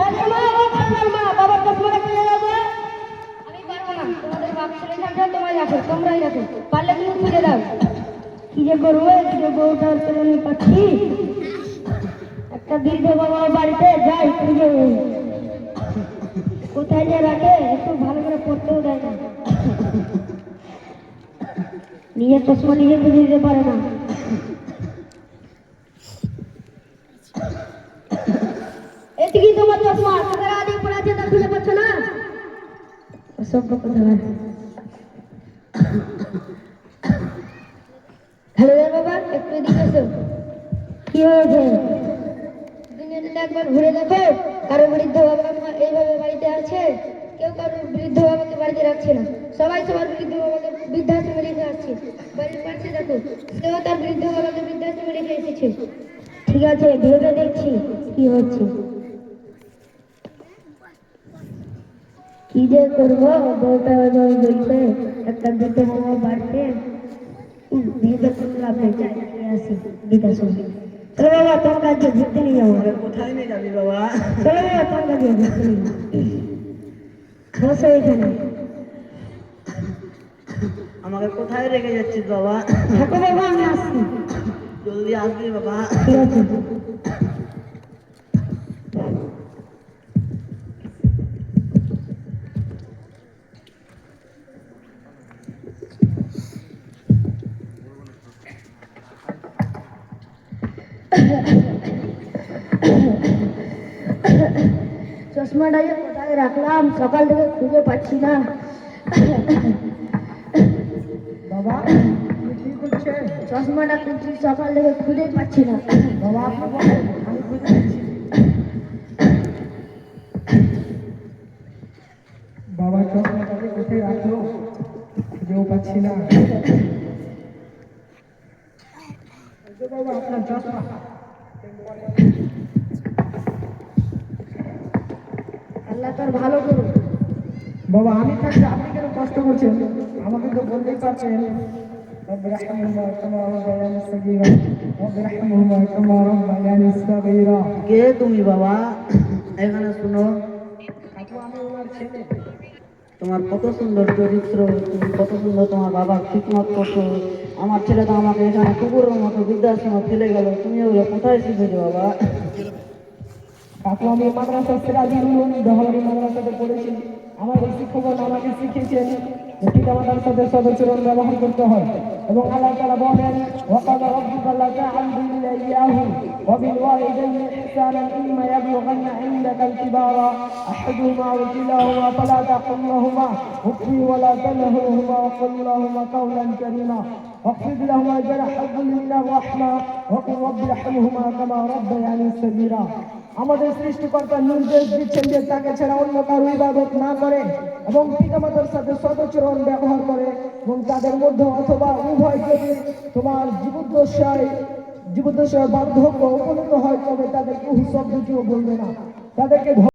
আরে মা, ও আমার মা, বাবার চশমাটা খুলে দাও তো। আমি পারবো না, তোমাদের বাপ ছেলে থাকবে, তোমায় রাখো, তোমরাই রাখো, পারলে তুমি খুলে দাও। কি যে করবো, কি যে বউটার পেছনে পাচ্ছি। একটা বৃদ্ধ বাবা বাড়িতে যাই, খুঁজে কোথায় যে রাখে, একটু ভালো করে পড়তেও দেয় না, নিজের চশমা নিজে খুঁজে দিতে পারে না। এদিকে তোমার চশমা তোদের আগে পড়ে আছে, তা খুঁজে পাচ্ছ না? অসভ্য কথা। হ্যালো বাবা, একটু এদিকে এসো। কি হয়েছে? দুনিয়াতে একবার ঘুরে দেখো, কারো বৃদ্ধ বাবা মা এইভাবে বাড়িতে আছে? কেউ কারো বৃদ্ধ বাবাকে বাড়িতে রাখছে না, সবাই সবার বৃদ্ধ বাবাকে বৃদ্ধাশ্রমে রেখে আসছে। বাড়ির পাশে দেখো, সেও তার বৃদ্ধ বাবাকে বৃদ্ধাশ্রমে রেখে এসেছে। ঠিক আছে, ভেবে দেখছি কি হচ্ছে। কি যে করবো, বউটা বলছে একটা বৃদ্ধ বাবা বাড়িতে, ভেবে করলাম আসি বৃদ্ধাশ্রমে। চলো বাবা, তোর কাছে ঘুরতে নিয়ে যাবো। কোথায় নিয়ে যাবি বাবা? চলো বাবা, তোর কাছে ঘুরতে নিয়ে যাবো। বসো এখানে। আমাকে কোথায় রেখে যাচ্ছিস বাবা? থাকো বাবা, আমি আসছি। জলদি আসবি বাবা। ঠিক আছে। চশমাটা যে কোথায় রাখলাম, সকাল থেকে খুঁজে পাচ্ছি না। বাবা কি করছে? চশমাটা খুঁজছি, সকাল থেকে খুঁজে পাচ্ছি না। বাবা আপনি বলেন, আমি খুঁজে দিচ্ছি। বাবা চশমাটাকে কোথায় রাখলো? খুঁজেও পাচ্ছি না। বাবা আপনার চশমা। আল্লাহ তার ভালো করুন। বাবা আমি থাকতে আপনি কেন কষ্ট করছেন? আমাকে তো বলতেই পারছেন। رب ارحمهما كما ربياني صغيرا رب ارحمهما كما ربياني صغيرا। কে তুমি বাবা? এখানে শুনো, আমি ওনার ছেলে। তোমার কত সুন্দর চরিত্র, তুমি কত সুন্দর তোমার বাবা খিদমত করছো। আমার ছেলে তো আমাকে এখানে কুকুরের মতো বৃদ্ধাশ্রমে ফেলে গেল, তুমি ওগুলো কোথায় শিখেছো বাবা? কাকু আমি মাদ্রাসা সিরাজুল উলুম দহরি মাদ্রাসাতে পড়েছি। আমাদের শিক্ষকগণ আমাকে শিখিয়েছেন যে পিতামাতার সাথে সদাচরণ ব্যবহার করতে হয়, এবং আল্লাহ তাআলা বলেন ওয়াকাদা রাব্বুকা আল্লা তা'বুদু ইল্লা ইয়াহু ওয়া বিল ওয়ালিদাইনি ইহসানান ইম্মা ইয়াবলুগান্না ইনদাকাল কিবারা আহাদুহুমা আও কিলাহুমা ফালা তাকুল লাহুমা উফফিন ওয়া লা তানহারহুমা ওয়া কুল লাহুমা কাওলান কারীমা واخفض لهما جناح الذل من الرحمة وقل رب ارحمهما كما ربياني صغيرا। আমাদের সৃষ্টিকর্তা নির্দেশ দিচ্ছেন যে তাকে ছাড়া অন্য কারো ইবাদত না করে এবং পিতামাতার সাথে সদাচরণ ব্যবহার করে, এবং তাদের মধ্যে অথবা উভয় যদি তোমার জীবদ্দশায় বার্ধক্য উপনীত হয় তবে তাদেরকে শব্দটিও বলবে না, তাদেরকে